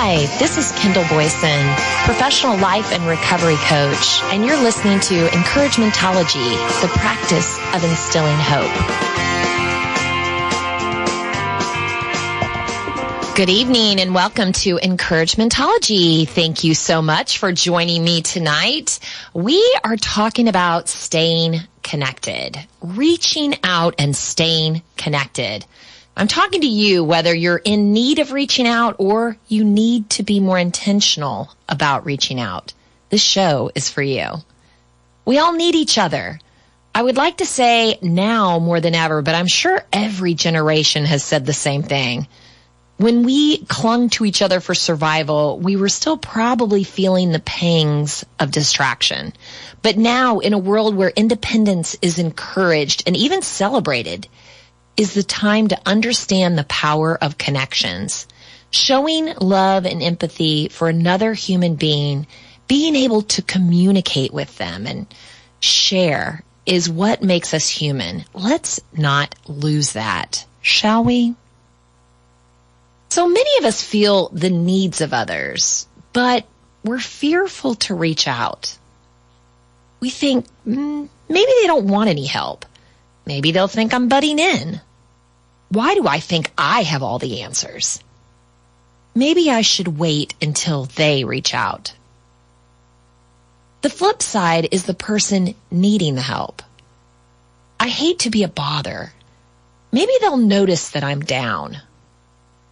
Hi, this is Kendall Boyson, professional life and recovery coach, and you're listening to Encouragementology, the practice of instilling hope. Good evening and welcome to Encouragementology. Thank you so much for joining me tonight. We are talking about staying connected, reaching out and staying connected. I'm talking to you whether you're in need of reaching out or you need to be more intentional about reaching out. This show is for you. We all need each other. I would like to say now more than ever, but I'm sure every generation has said the same thing. When we clung to each other for survival, we were still probably feeling the pangs of distraction. But now, in a world where independence is encouraged and even celebrated, is the time to understand the power of connections. Showing love and empathy for another human being, being able to communicate with them and share is what makes us human. Let's not lose that, shall we? So many of us feel the needs of others, but we're fearful to reach out. We think, maybe they don't want any help. Maybe they'll think I'm butting in. Why do I think I have all the answers? Maybe I should wait until they reach out. The flip side is the person needing the help. I hate to be a bother. Maybe they'll notice that I'm down.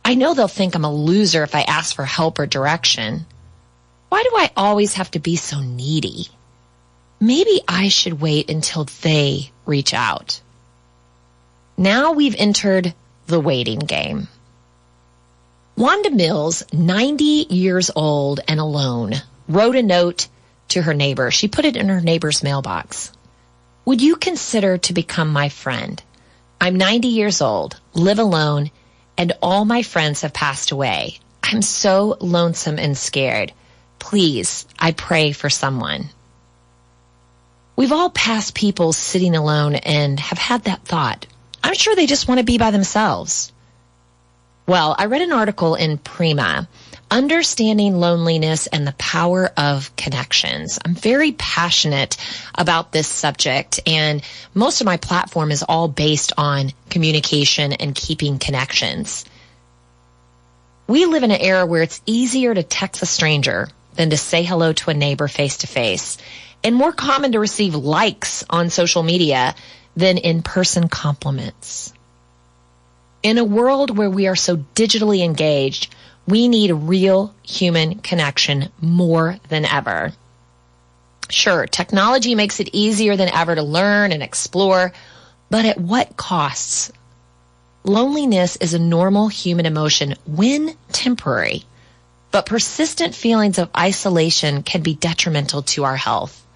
I know they'll think I'm a loser if I ask for help or direction. Why do I always have to be so needy? Maybe I should wait until they reach out. Now we've entered the waiting game. Wanda Mills, 90 years old and alone, wrote a note to her neighbor. She put it in her neighbor's mailbox. Would you consider to become my friend? I'm 90 years old, live alone, and all my friends have passed away. I'm so lonesome and scared. Please, I pray for someone. We've all passed people sitting alone and have had that thought. I'm sure they just want to be by themselves. Well, I read an article in Prima, Understanding Loneliness and the Power of Connections. I'm very passionate about this subject, and most of my platform is all based on communication and keeping connections. We live in an era where it's easier to text a stranger than to say hello to a neighbor face to face, and more common to receive likes on social media than in-person compliments. In a world where we are so digitally engaged, we need real human connection more than ever. Sure, technology makes it easier than ever to learn and explore, but at what costs? Loneliness is a normal human emotion when temporary, but persistent feelings of isolation can be detrimental to our health.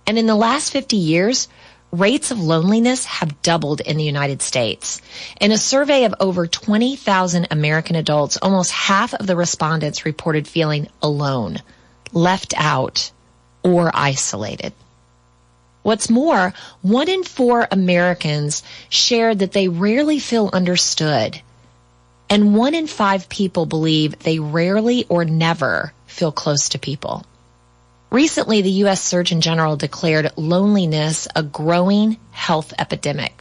And in the last 50 years, rates of loneliness have doubled in the United States. In a survey of over 20,000 American adults, almost half of the respondents reported feeling alone, left out, or isolated. What's more, 1 in 4 Americans shared that they rarely feel understood, and 1 in 5 people believe they rarely or never feel close to people. Recently, the U.S. Surgeon General declared loneliness a growing health epidemic.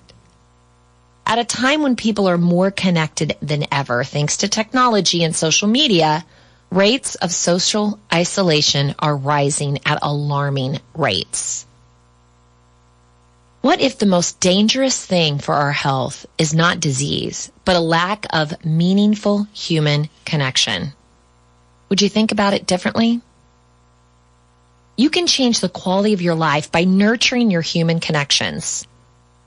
At a time when people are more connected than ever, thanks to technology and social media, rates of social isolation are rising at alarming rates. What if the most dangerous thing for our health is not disease, but a lack of meaningful human connection? Would you think about it differently? You can change the quality of your life by nurturing your human connections.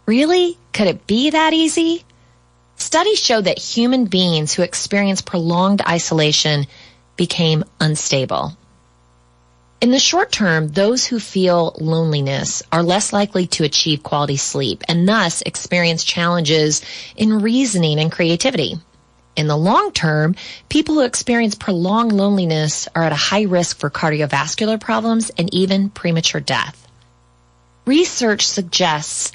Really? Could it be that easy? Studies show that human beings who experience prolonged isolation became unstable. In the short term, those who feel loneliness are less likely to achieve quality sleep and thus experience challenges in reasoning and creativity. In the long term, people who experience prolonged loneliness are at a high risk for cardiovascular problems and even premature death. Research suggests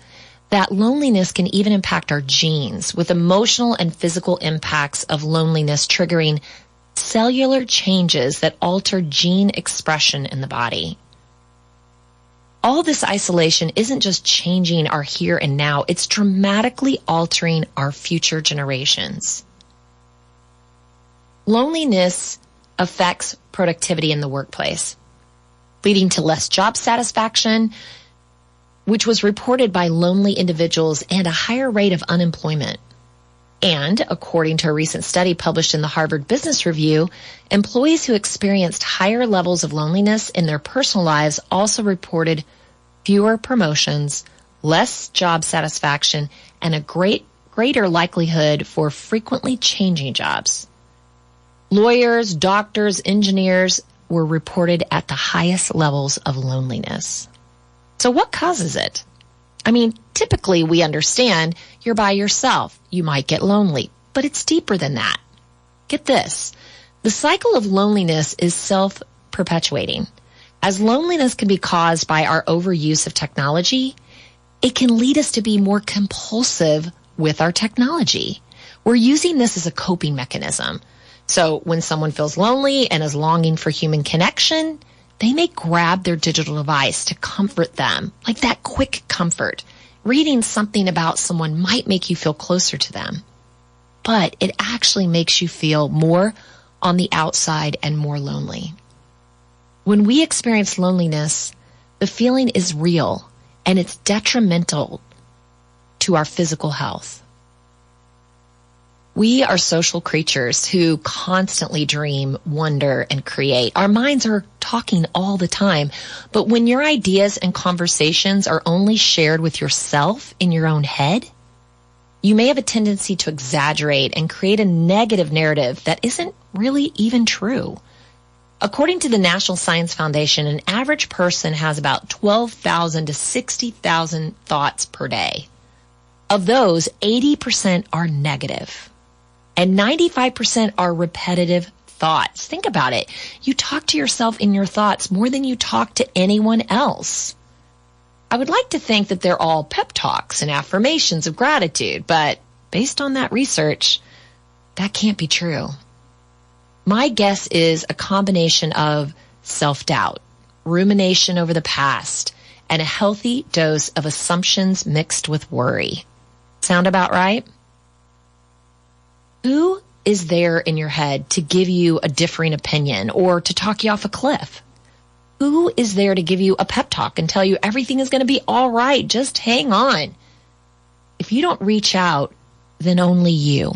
that loneliness can even impact our genes, with emotional and physical impacts of loneliness triggering cellular changes that alter gene expression in the body. All this isolation isn't just changing our here and now, it's dramatically altering our future generations. Loneliness affects productivity in the workplace, leading to less job satisfaction, which was reported by lonely individuals, and a higher rate of unemployment. And according to a recent study published in the Harvard Business Review, employees who experienced higher levels of loneliness in their personal lives also reported fewer promotions, less job satisfaction, and a greater likelihood for frequently changing jobs. Lawyers, doctors, engineers were reported at the highest levels of loneliness. So what causes it? I mean, typically we understand you're by yourself. You might get lonely, but it's deeper than that. Get this. The cycle of loneliness is self-perpetuating. As loneliness can be caused by our overuse of technology, it can lead us to be more compulsive with our technology. We're using this as a coping mechanism. So when someone feels lonely and is longing for human connection, they may grab their digital device to comfort them, like that quick comfort. Reading something about someone might make you feel closer to them, but it actually makes you feel more on the outside and more lonely. When we experience loneliness, the feeling is real and it's detrimental to our physical health. We are social creatures who constantly dream, wonder, and create. Our minds are talking all the time, but when your ideas and conversations are only shared with yourself in your own head, you may have a tendency to exaggerate and create a negative narrative that isn't really even true. According to the National Science Foundation, an average person has about 12,000 to 60,000 thoughts per day. Of those, 80% are negative. And 95% are repetitive thoughts. Think about it. You talk to yourself in your thoughts more than you talk to anyone else. I would like to think that they're all pep talks and affirmations of gratitude, but based on that research, that can't be true. My guess is a combination of self-doubt, rumination over the past, and a healthy dose of assumptions mixed with worry. Sound about right? Who is there in your head to give you a differing opinion or to talk you off a cliff? Who is there to give you a pep talk and tell you everything is going to be all right? Just hang on. If you don't reach out, then only you.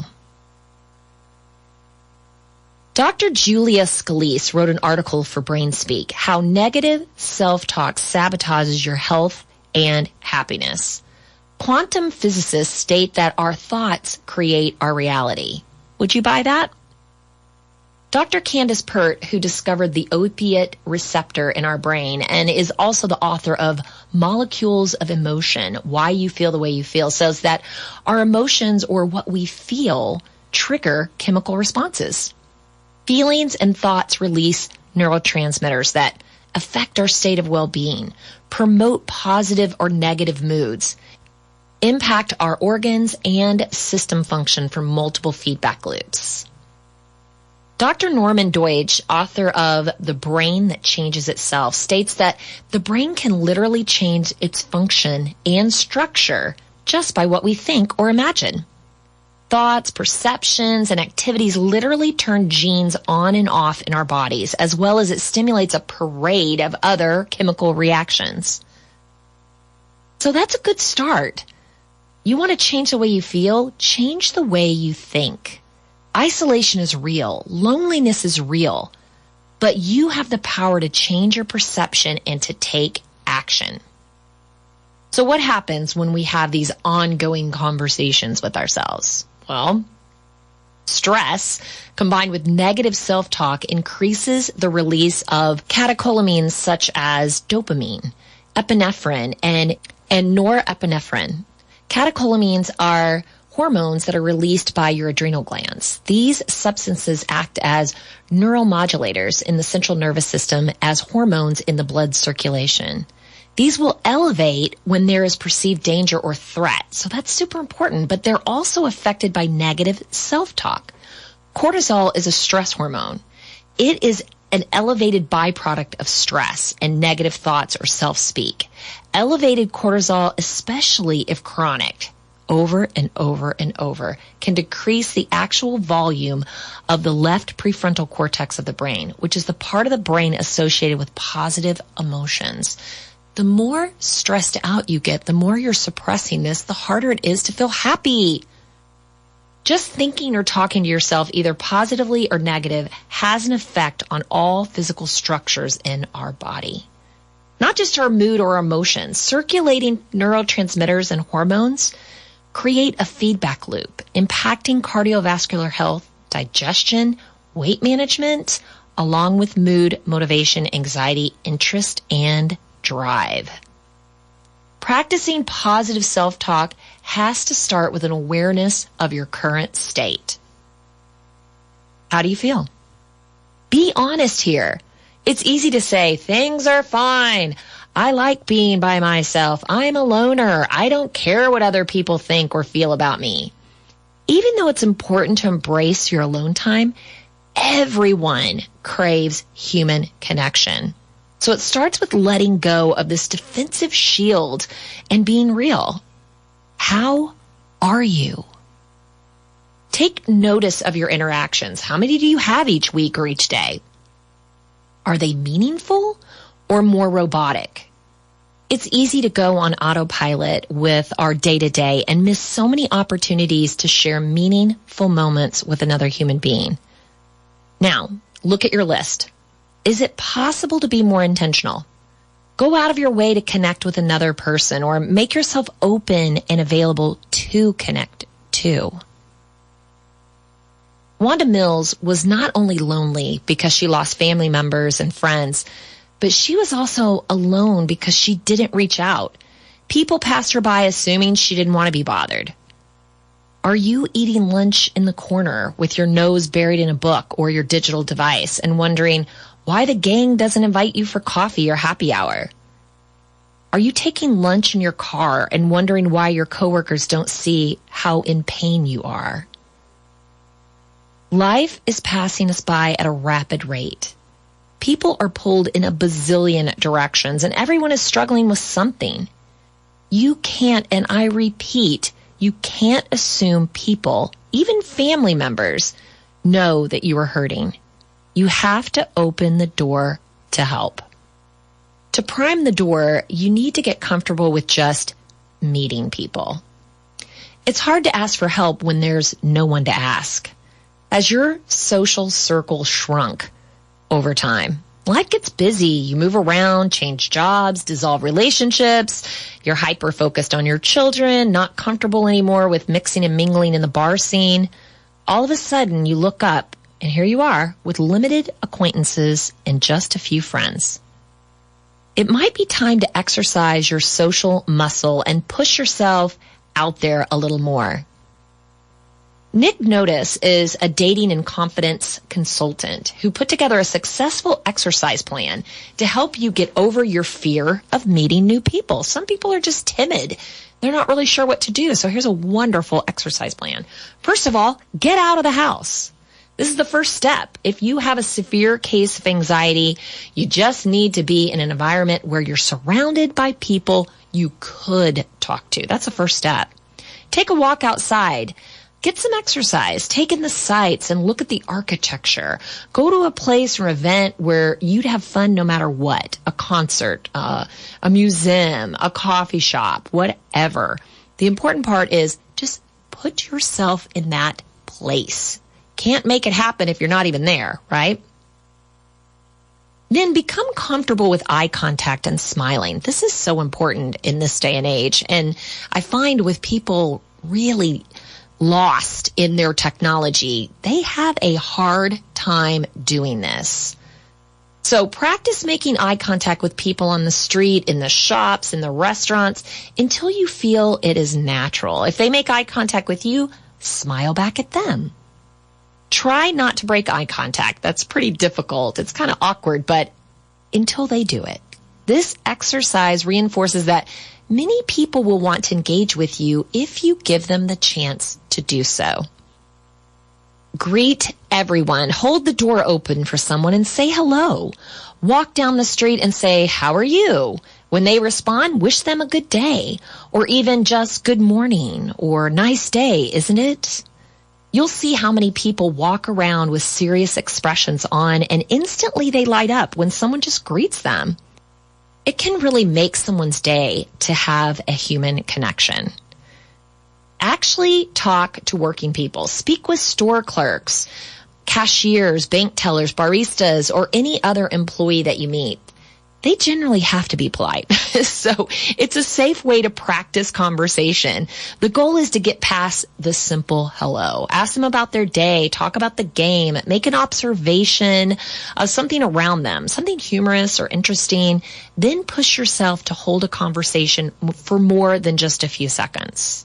Dr. Julia Scalise wrote an article for BrainSpeak, How Negative Self-Talk Sabotages Your Health and Happiness. Quantum physicists state that our thoughts create our reality. Would you buy that? Dr. Candace Pert, who discovered the opiate receptor in our brain and is also the author of Molecules of Emotion, Why You Feel the Way You Feel, says that our emotions, or what we feel, trigger chemical responses. Feelings and thoughts release neurotransmitters that affect our state of well-being, promote positive or negative moods, impact our organs and system function from multiple feedback loops. Dr. Norman Deutsch, author of The Brain That Changes Itself, states that the brain can literally change its function and structure just by what we think or imagine. Thoughts, perceptions, and activities literally turn genes on and off in our bodies, as well as it stimulates a parade of other chemical reactions. So that's a good start. You want to change the way you feel? Change the way you think. Isolation is real. Loneliness is real. But you have the power to change your perception and to take action. So what happens when we have these ongoing conversations with ourselves? Well, stress combined with negative self-talk increases the release of catecholamines such as dopamine, epinephrine, and norepinephrine. Catecholamines are hormones that are released by your adrenal glands. These substances act as neuromodulators in the central nervous system as hormones in the blood circulation. These will elevate when there is perceived danger or threat. So that's super important, but they're also affected by negative self-talk. Cortisol is a stress hormone. It is an elevated byproduct of stress and negative thoughts or self-speak. Elevated cortisol, especially if chronic, over and over and over, can decrease the actual volume of the left prefrontal cortex of the brain, which is the part of the brain associated with positive emotions. The more stressed out you get, the more you're suppressing this, the harder it is to feel happy. Just thinking or talking to yourself, either positively or negative, has an effect on all physical structures in our body. Not just our mood or emotions. Circulating neurotransmitters and hormones create a feedback loop, impacting cardiovascular health, digestion, weight management, along with mood, motivation, anxiety, interest, and drive. Practicing positive self-talk has to start with an awareness of your current state. How do you feel? Be honest here. It's easy to say, things are fine. I like being by myself. I'm a loner. I don't care what other people think or feel about me. Even though it's important to embrace your alone time, everyone craves human connection. So it starts with letting go of this defensive shield and being real. How are you? Take notice of your interactions. How many do you have each week or each day? Are they meaningful or more robotic? It's easy to go on autopilot with our day-to-day and miss so many opportunities to share meaningful moments with another human being. Now, look at your list. Is it possible to be more intentional? Go out of your way to connect with another person or make yourself open and available to connect to. Wanda Mills was not only lonely because she lost family members and friends, but she was also alone because she didn't reach out. People passed her by assuming she didn't want to be bothered. Are you eating lunch in the corner with your nose buried in a book or your digital device and wondering why the gang doesn't invite you for coffee or happy hour? Are you taking lunch in your car and wondering why your coworkers don't see how in pain you are? Life is passing us by at a rapid rate. People are pulled in a bazillion directions, and everyone is struggling with something. You can't, and I repeat, you can't assume people, even family members, know that you are hurting. You have to open the door to help. To prime the door, you need to get comfortable with just meeting people. It's hard to ask for help when there's no one to ask. As your social circle shrunk over time, life gets busy. You move around, change jobs, dissolve relationships. You're hyper-focused on your children, not comfortable anymore with mixing and mingling in the bar scene. All of a sudden, you look up, and here you are with limited acquaintances and just a few friends. It might be time to exercise your social muscle and push yourself out there a little more. Nick Notice is a dating and confidence consultant who put together a successful exercise plan to help you get over your fear of meeting new people. Some people are just timid. They're not really sure what to do. So here's a wonderful exercise plan. First of all, get out of the house. This is the first step. If you have a severe case of anxiety, you just need to be in an environment where you're surrounded by people you could talk to. That's the first step. Take a walk outside. Get some exercise. Take in the sights and look at the architecture. Go to a place or event where you'd have fun no matter what. A concert, a museum, a coffee shop, whatever. The important part is just put yourself in that place. Can't make it happen if you're not even there, right? Then become comfortable with eye contact and smiling. This is so important in this day and age. And I find with people really lost in their technology, they have a hard time doing this. So practice making eye contact with people on the street, in the shops, in the restaurants, until you feel it is natural. If they make eye contact with you, smile back at them. Try not to break eye contact. That's pretty difficult. It's kind of awkward, but until they do it. This exercise reinforces that many people will want to engage with you if you give them the chance to do so. Greet everyone. Hold the door open for someone and say hello. Walk down the street and say, how are you? When they respond, wish them a good day, or even just good morning or nice day, isn't it? You'll see how many people walk around with serious expressions on and instantly they light up when someone just greets them. It can really make someone's day to have a human connection. Actually talk to working people. Speak with store clerks, cashiers, bank tellers, baristas, or any other employee that you meet. They generally have to be polite. So it's a safe way to practice conversation. The goal is to get past the simple hello. Ask them about their day, talk about the game, make an observation of something around them, something humorous or interesting. Then push yourself to hold a conversation for more than just a few seconds.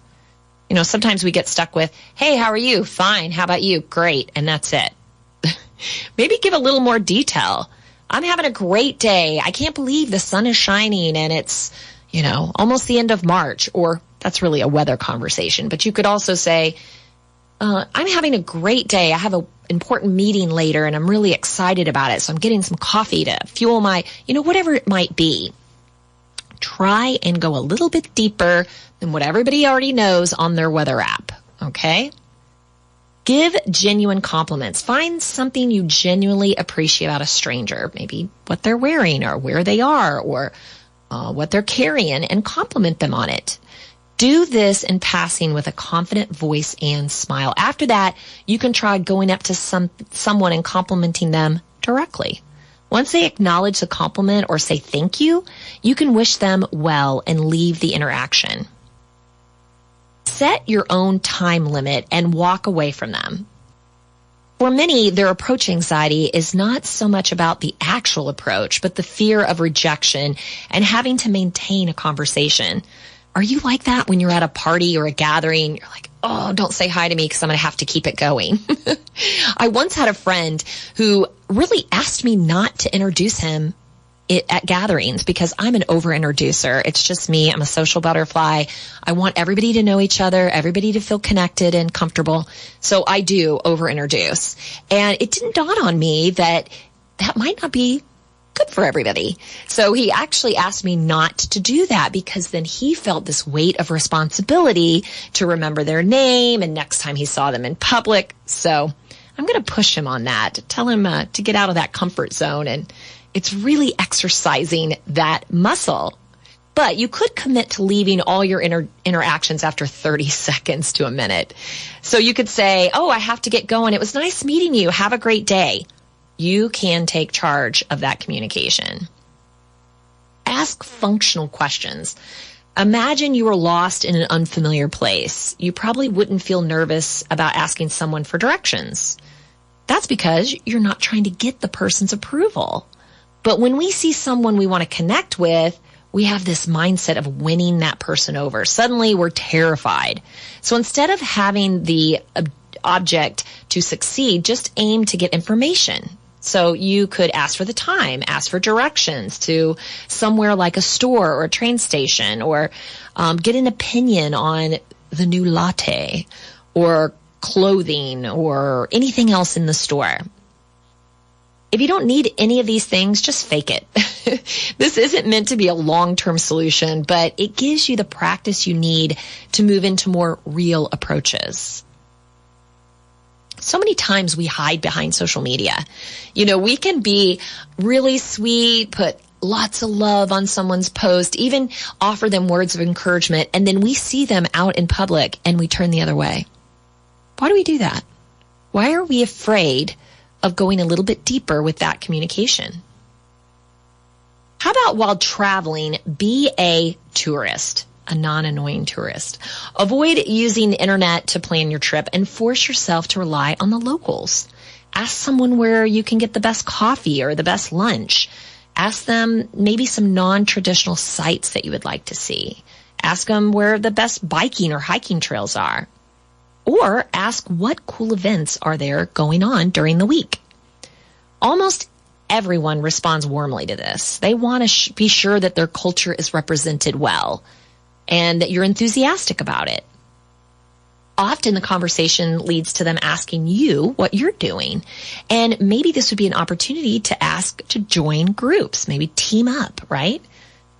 You know, sometimes we get stuck with, hey, how are you? Fine. How about you? Great. And that's it. Maybe give a little more detail. I'm having a great day. I can't believe the sun is shining and it's, almost the end of March. Or that's really a weather conversation. But you could also say, I'm having a great day. I have an important meeting later and I'm really excited about it. So I'm getting some coffee to fuel my, whatever it might be. Try and go a little bit deeper than what everybody already knows on their weather app. Okay? Give genuine compliments. Find something you genuinely appreciate about a stranger, maybe what they're wearing or where they are or what they're carrying, and compliment them on it. Do this in passing with a confident voice and smile. After that, you can try going up to someone and complimenting them directly. Once they acknowledge the compliment or say thank you, you can wish them well and leave the interaction. Set your own time limit and walk away from them. For many, their approach anxiety is not so much about the actual approach, but the fear of rejection and having to maintain a conversation. Are you like that when you're at a party or a gathering? You're like, oh, don't say hi to me because I'm going to have to keep it going. I once had a friend who really asked me not to introduce him at gatherings because I'm an over-introducer. It's just me. I'm a social butterfly. I want everybody to know each other, everybody to feel connected and comfortable. So I do over-introduce. And it didn't dawn on me that might not be good for everybody. So he actually asked me not to do that because then he felt this weight of responsibility to remember their name and next time he saw them in public. So I'm going to push him on that, tell him to get out of that comfort zone, and it's really exercising that muscle. But you could commit to leaving all your interactions after 30 seconds to a minute. So you could say, oh, I have to get going. It was nice meeting you. Have a great day. You can take charge of that communication. Ask functional questions. Imagine you were lost in an unfamiliar place. You probably wouldn't feel nervous about asking someone for directions. That's because you're not trying to get the person's approval. But when we see someone we want to connect with, we have this mindset of winning that person over. Suddenly we're terrified. So instead of having the object to succeed, just aim to get information. So you could ask for the time, ask for directions to somewhere like a store or a train station, or get an opinion on the new latte or clothing or anything else in the store. If you don't need any of these things, just fake it. This isn't meant to be a long-term solution, but it gives you the practice you need to move into more real approaches. So many times we hide behind social media. We can be really sweet, put lots of love on someone's post, even offer them words of encouragement, and then we see them out in public and we turn the other way. Why do we do that? Why are we afraid of going a little bit deeper with that communication? How about while traveling, be a tourist, a non-annoying tourist. Avoid using the internet to plan your trip and force yourself to rely on the locals. Ask someone where you can get the best coffee or the best lunch. Ask them maybe some non-traditional sites that you would like to see. Ask them where the best biking or hiking trails are. Or ask what cool events are there going on during the week. Almost everyone responds warmly to this. They want to be sure that their culture is represented well and that you're enthusiastic about it. Often the conversation leads to them asking you what you're doing. And maybe this would be an opportunity to ask to join groups, maybe team up, right?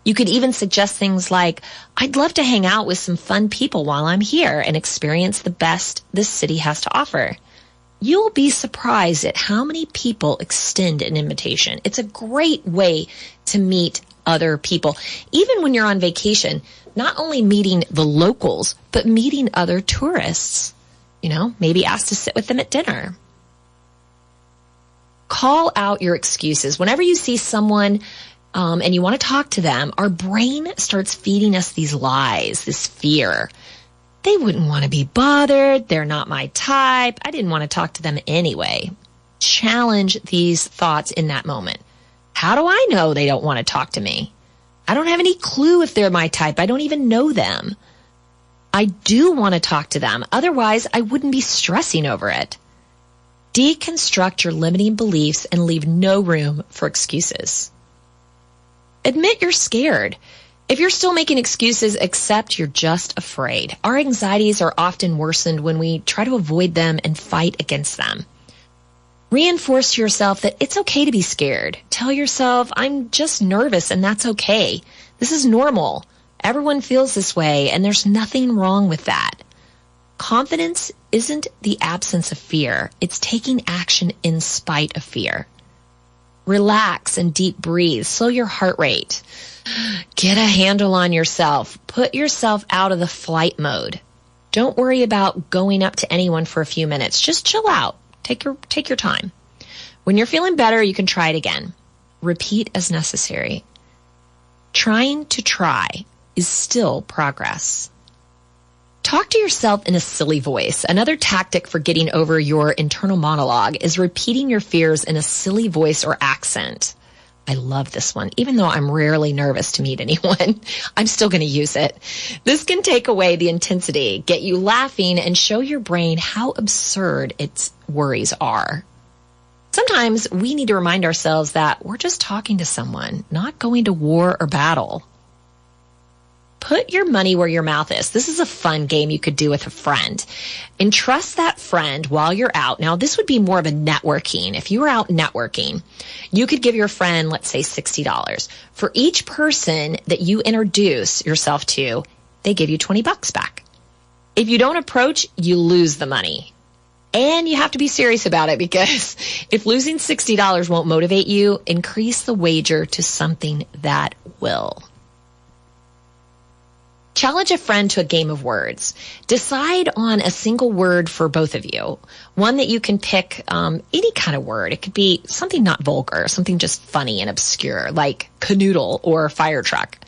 You could even suggest things like, I'd love to hang out with some fun people while I'm here and experience the best this city has to offer. You'll be surprised at how many people extend an invitation. It's a great way to meet other people. Even when you're on vacation, not only meeting the locals, but meeting other tourists. Maybe ask to sit with them at dinner. Call out your excuses. Whenever you see someone and you want to talk to them, our brain starts feeding us these lies, this fear. They wouldn't want to be bothered. They're not my type. I didn't want to talk to them anyway. Challenge these thoughts in that moment. How do I know they don't want to talk to me? I don't have any clue if they're my type. I don't even know them. I do want to talk to them. Otherwise, I wouldn't be stressing over it. Deconstruct your limiting beliefs and leave no room for excuses. Admit you're scared. If you're still making excuses, accept you're just afraid. Our anxieties are often worsened when we try to avoid them and fight against them. Reinforce to yourself that it's okay to be scared. Tell yourself, I'm just nervous and that's okay. This is normal. Everyone feels this way and there's nothing wrong with that. Confidence isn't the absence of fear. It's taking action in spite of fear. Relax and deep breathe. Slow your heart rate. Get a handle on yourself. Put yourself out of the flight mode. Don't worry about going up to anyone for a few minutes. Just chill out. Take your time. When you're feeling better, you can try it again. Repeat as necessary. Trying to try is still progress. Talk to yourself in a silly voice. Another tactic for getting over your internal monologue is repeating your fears in a silly voice or accent. I love this one. Even though I'm rarely nervous to meet anyone, I'm still going to use it. This can take away the intensity, get you laughing, and show your brain how absurd its worries are. Sometimes we need to remind ourselves that we're just talking to someone, not going to war or battle. Put your money where your mouth is. This is a fun game you could do with a friend. Entrust that friend while you're out. Now, this would be more of a networking. If you were out networking, you could give your friend, let's say, $60. For each person that you introduce yourself to, they give you $20 back. If you don't approach, you lose the money. And you have to be serious about it because if losing $60 won't motivate you, increase the wager to something that will. Challenge a friend to a game of words. Decide on a single word for both of you. One that you can pick any kind of word. It could be something not vulgar, something just funny and obscure, like canoodle or fire truck.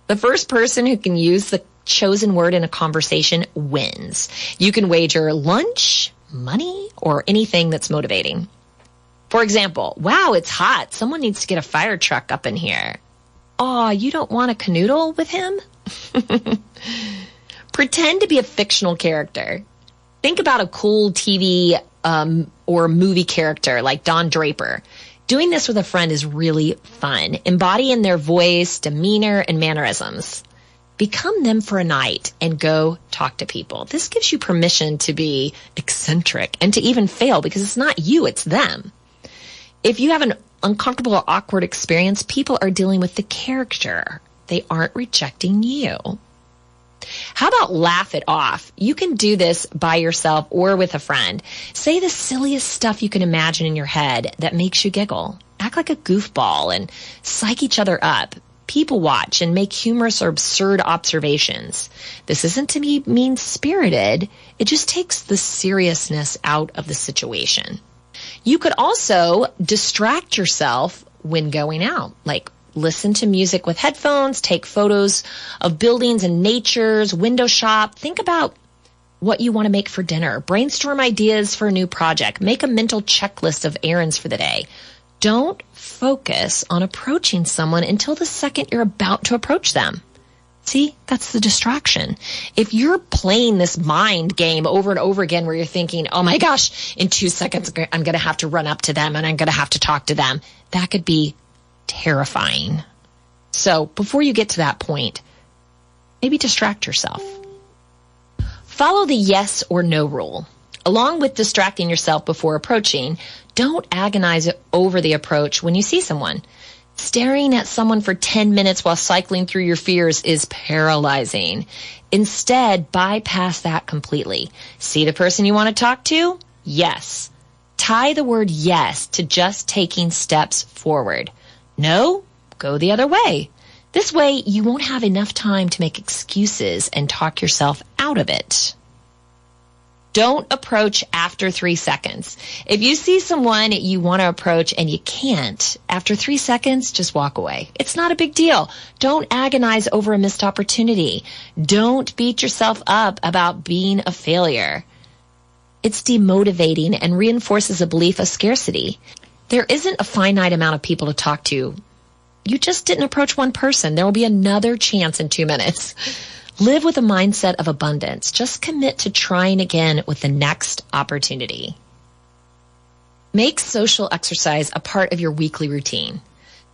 The first person who can use the chosen word in a conversation wins. You can wager lunch, money, or anything that's motivating. For example, wow, it's hot. Someone needs to get a fire truck up in here. Aw, you don't want a canoodle with him? Pretend to be a fictional character. Think about a cool TV or movie character like Don Draper. Doing this with a friend is really fun. Embodying their voice, demeanor, and mannerisms. Become them for a night and go talk to people. This gives you permission to be eccentric and to even fail because it's not you, it's them. If you have an uncomfortable or awkward experience, people are dealing with the character. They aren't rejecting you. How about laugh it off? You can do this by yourself or with a friend. Say the silliest stuff you can imagine in your mead that makes you giggle. Act like a goofball and psych each other up. People watch and make humorous or absurd observations. This isn't to be mean-spirited. It just takes the seriousness out of the situation. You could also distract yourself when going out, like listen to music with headphones, take photos of buildings and natures, window shop. Think about what you want to make for dinner. Brainstorm ideas for a new project. Make a mental checklist of errands for the day. Don't focus on approaching someone until the second you're about to approach them. See, that's the distraction. If you're playing this mind game over and over again where you're thinking, oh my gosh, in 2 seconds, I'm going to have to run up to them and I'm going to have to talk to them, that could be terrifying. So before you get to that point, maybe distract yourself. Follow the yes or no rule. Along with distracting yourself before approaching, don't agonize over the approach when you see someone. Staring at someone for 10 minutes while cycling through your fears is paralyzing. Instead, bypass that completely. See the person you want to talk to? Yes. Tie the word yes to just taking steps forward. No? Go the other way. This way, you won't have enough time to make excuses and talk yourself out of it. Don't approach after 3 seconds. If you see someone you want to approach and you can't, after 3 seconds, just walk away. It's not a big deal. Don't agonize over a missed opportunity. Don't beat yourself up about being a failure. It's demotivating and reinforces a belief of scarcity. There isn't a finite amount of people to talk to. You just didn't approach one person. There will be another chance in 2 minutes. Live with a mindset of abundance. Just commit to trying again with the next opportunity. Make social exercise a part of your weekly routine.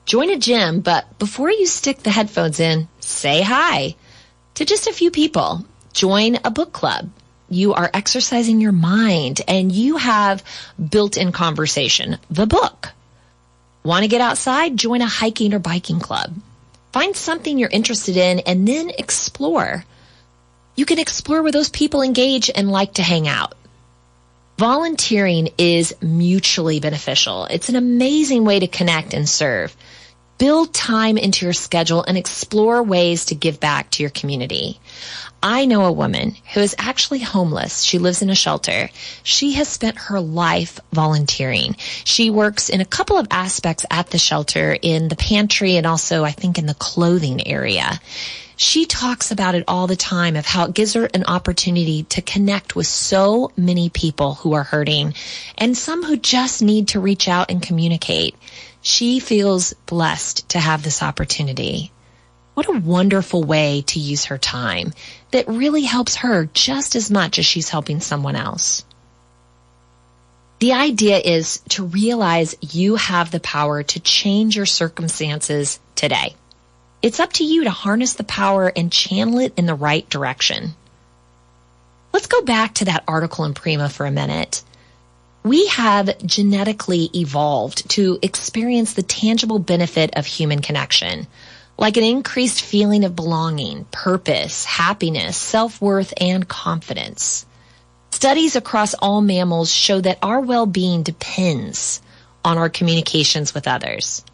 Join a gym, but before you stick the headphones in, say hi to just a few people. Join a book club. You are exercising your mind and you have built-in conversation, the book. Want to get outside? Join a hiking or biking club. Find something you're interested in and then explore. You can explore where those people engage and like to hang out. Volunteering is mutually beneficial. It's an amazing way to connect and serve. Build time into your schedule and explore ways to give back to your community. I know a woman who is actually homeless. She lives in a shelter. She has spent her life volunteering. She works in a couple of aspects at the shelter, in the pantry and also, I think, in the clothing area. She talks about it all the time, of how it gives her an opportunity to connect with so many people who are hurting and some who just need to reach out and communicate. She feels blessed to have this opportunity. What a wonderful way to use her time that really helps her just as much as she's helping someone else. The idea is to realize you have the power to change your circumstances today. It's up to you to harness the power and channel it in the right direction. Let's go back to that article in Prima for a minute. We have genetically evolved to experience the tangible benefit of human connection, like an increased feeling of belonging, purpose, happiness, self-worth, and confidence. Studies across all mammals show that our well-being depends on our communications with others.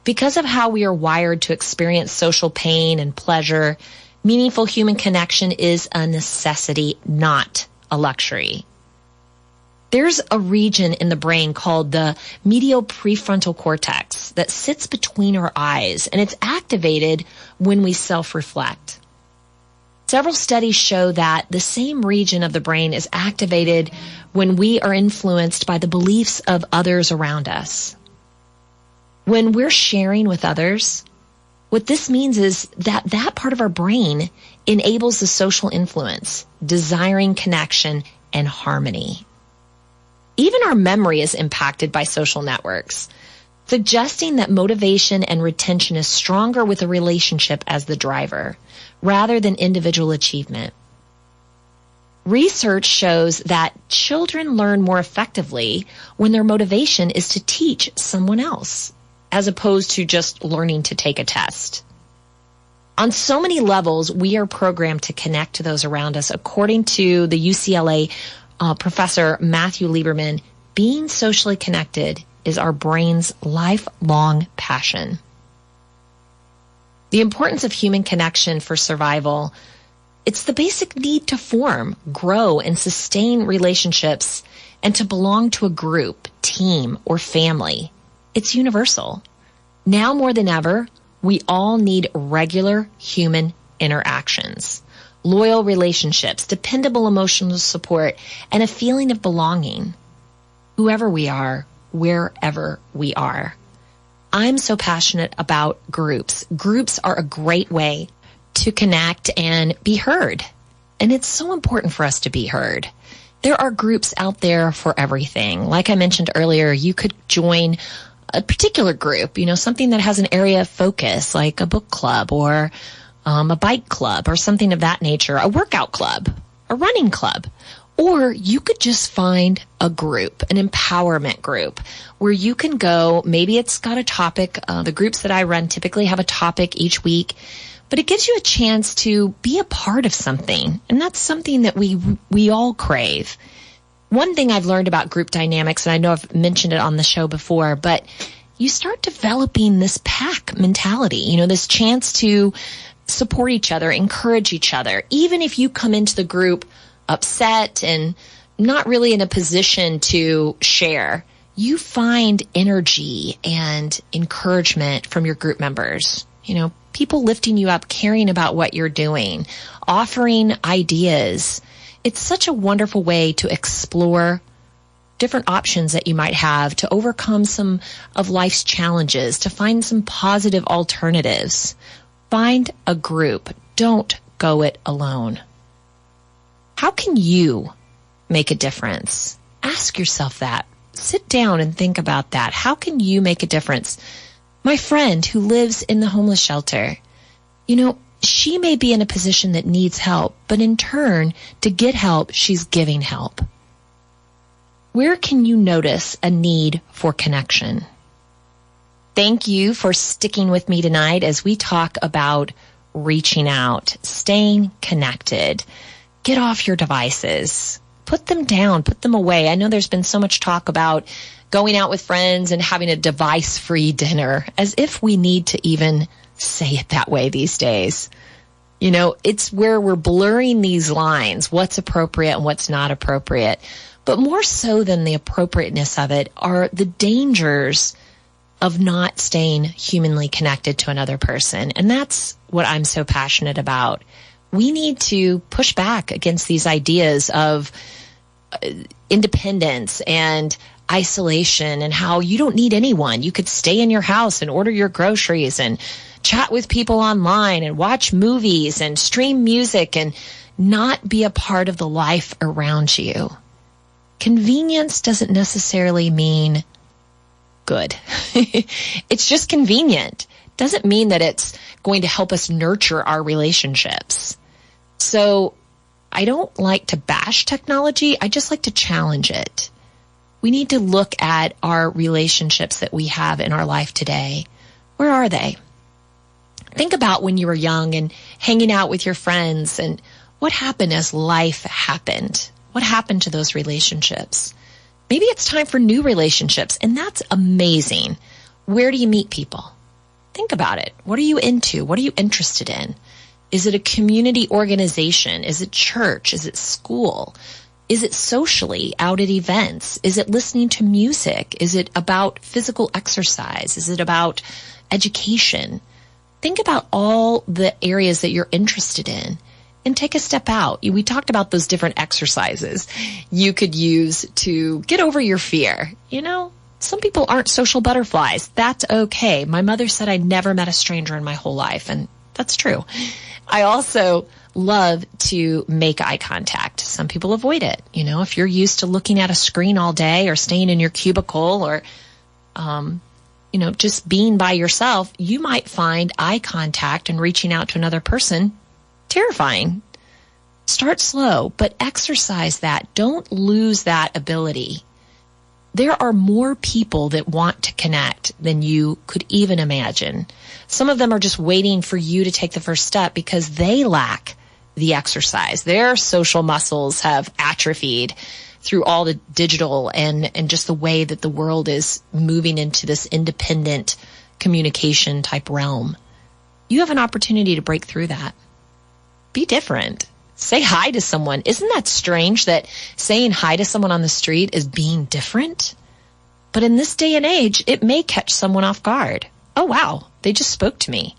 Because of how we are wired to experience social pain and pleasure, meaningful human connection is a necessity, not a luxury. There's a region in the brain called the medial prefrontal cortex that sits between our eyes, and it's activated when we self-reflect. Several studies show that the same region of the brain is activated when we are influenced by the beliefs of others around us. When we're sharing with others, what this means is that that part of our brain enables the social influence, desiring connection, and harmony. Even our memory is impacted by social networks, suggesting that motivation and retention is stronger with a relationship as the driver, rather than individual achievement. Research shows that children learn more effectively when their motivation is to teach someone else, as opposed to just learning to take a test. On so many levels, we are programmed to connect to those around us. According to the UCLA Professor Matthew Lieberman, being socially connected is our brain's lifelong passion. The importance of human connection for survival, it's the basic need to form, grow, and sustain relationships and to belong to a group, team, or family. It's universal. Now more than ever, we all need regular human interactions, loyal relationships, dependable emotional support, and a feeling of belonging, whoever we are, wherever we are. I'm so passionate about groups. Groups are a great way to connect and be heard. And it's so important for us to be heard. There are groups out there for everything. Like I mentioned earlier, you could join a particular group, something that has an area of focus, like a book club or a bike club or something of that nature, a workout club. a running club. Or you could just find a group, an empowerment group, where you can go. Maybe it's got a topic. The groups that I run typically have a topic each week, but it gives you a chance to be a part of something. And that's something that we all crave. One thing I've learned about group dynamics, and I know I've mentioned it on the show before, but you start developing this pack mentality, this chance to support each other, encourage each other. Even if you come into the group upset and not really in a position to share, you find energy and encouragement from your group members. People lifting you up, caring about what you're doing, offering ideas. It's such a wonderful way to explore different options that you might have to overcome some of life's challenges, to find some positive alternatives. Find a group. Don't go it alone. How can you make a difference? Ask yourself that. Sit down and think about that. How can you make a difference? My friend who lives in the homeless shelter, she may be in a position that needs help, but in turn, to get help, she's giving help. Where can you notice a need for connection? Thank you for sticking with me tonight as we talk about reaching out, staying connected. Get off your devices. Put them down. Put them away. I know there's been so much talk about going out with friends and having a device-free dinner, as if we need to even say it that way these days. It's where we're blurring these lines, what's appropriate and what's not appropriate. But more so than the appropriateness of it are the dangers of not staying humanly connected to another person. And that's what I'm so passionate about. We need to push back against these ideas of independence and isolation and how you don't need anyone. You could stay in your house and order your groceries and chat with people online and watch movies and stream music and not be a part of the life around you. Convenience doesn't necessarily mean good. It's just convenient. Doesn't mean that it's going to help us nurture our relationships. So I don't like to bash technology. I just like to challenge it. We need to look at our relationships that we have in our life today. Where are they? Think about when you were young and hanging out with your friends and what happened as life happened. What happened to those relationships? Maybe it's time for new relationships, and that's amazing. Where do you meet people? Think about it. What are you into? What are you interested in? Is it a community organization? Is it church? Is it school? Is it socially out at events? Is it listening to music? Is it about physical exercise? Is it about education? Think about all the areas that you're interested in and take a step out. We talked about those different exercises you could use to get over your fear. Some people aren't social butterflies. That's okay. My mother said I never met a stranger in my whole life, and that's true. I also love to make eye contact. Some people avoid it. If you're used to looking at a screen all day or staying in your cubicle or, just being by yourself, you might find eye contact and reaching out to another person terrifying. Start slow, but exercise that. Don't lose that ability. There are more people that want to connect than you could even imagine. Some of them are just waiting for you to take the first step because they lack the exercise. Their social muscles have atrophied through all the digital and just the way that the world is moving into this independent communication type realm. You have an opportunity to break through that. Be different. Say hi to someone. Isn't that strange that saying hi to someone on the street is being different? But in this day and age, it may catch someone off guard. Oh, wow, they just spoke to me.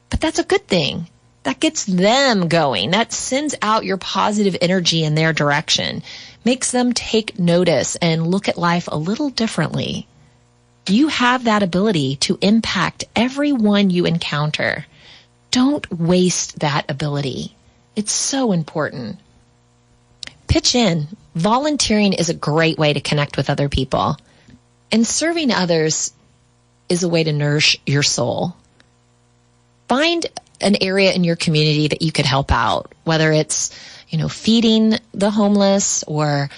But that's a good thing. That gets them going. That sends out your positive energy in their direction, makes them take notice and look at life a little differently. You have that ability to impact everyone you encounter. Don't waste that ability. It's so important. Pitch in. Volunteering is a great way to connect with other people. And serving others is a way to nourish your soul. Find an area in your community that you could help out, whether it's, feeding the homeless or,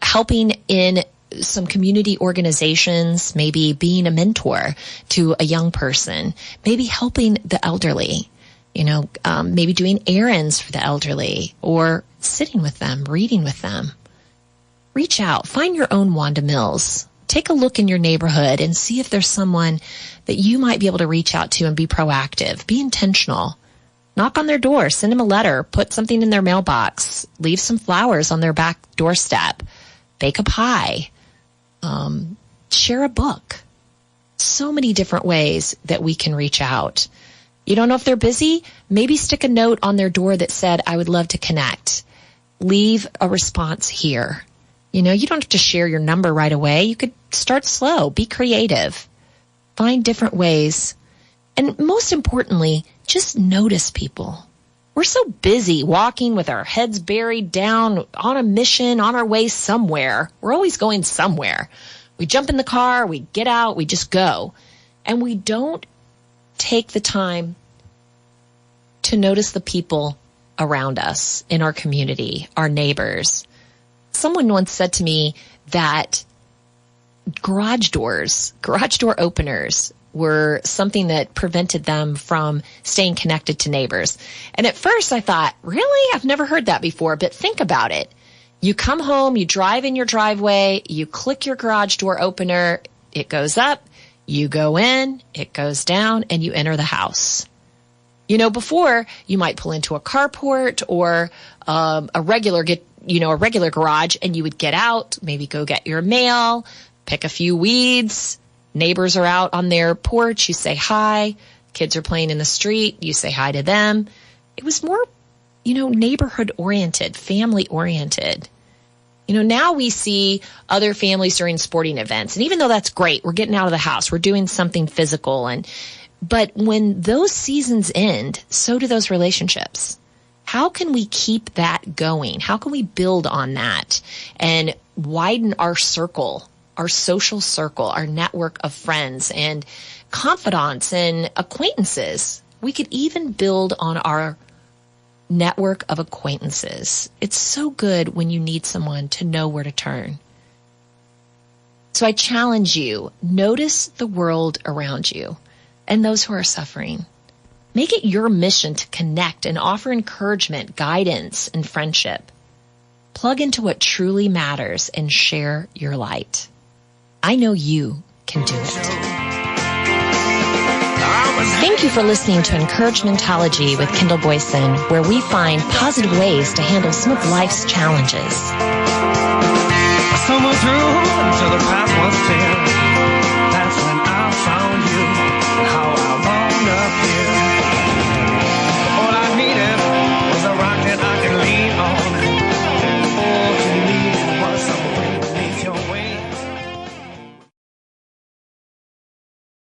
helping in some community organizations, maybe being a mentor to a young person, maybe helping the elderly, maybe doing errands for the elderly or sitting with them, reading with them. Reach out, find your own Wanda Mills. Take a look in your neighborhood and see if there's someone that you might be able to reach out to and be proactive. Be intentional. Knock on their door, send them a letter, put something in their mailbox, leave some flowers on their back doorstep, bake a pie, share a book. So many different ways that we can reach out. You don't know if they're busy? Maybe stick a note on their door that said, I would love to connect. Leave a response here. You don't have to share your number right away. You could start slow, be creative, find different ways. And most importantly, just notice people. We're so busy walking with our heads buried down on a mission, on our way somewhere. We're always going somewhere. We jump in the car, we get out, we just go. And we don't take the time to notice the people around us in our community, our neighbors. Someone once said to me that garage door openers were something that prevented them from staying connected to neighbors. And at first I thought, really? I've never heard that before, but think about it. You come home, you drive in your driveway, you click your garage door opener, it goes up, you go in, it goes down, and you enter the house. Before you might pull into a carport or a regular garage, and you would get out, maybe go get your mail, pick a few weeds. Neighbors are out on their porch. You say hi. Kids are playing in the street. You say hi to them. It was more, neighborhood oriented, family oriented. Now we see other families during sporting events. And even though that's great, we're getting out of the house. We're doing something physical. But when those seasons end, so do those relationships. How can we keep that going? How can we build on that and widen our circle, our social circle, our network of friends and confidants and acquaintances? We could even build on our network of acquaintances. It's so good when you need someone to know where to turn. So I challenge you, notice the world around you and those who are suffering. Make it your mission to connect and offer encouragement, guidance, and friendship. Plug into what truly matters and share your light. I know you can do it. Thank you for listening to Encouragementology with Kendall Boyson, where we find positive ways to handle some of life's challenges. Stumble through until the path was clear.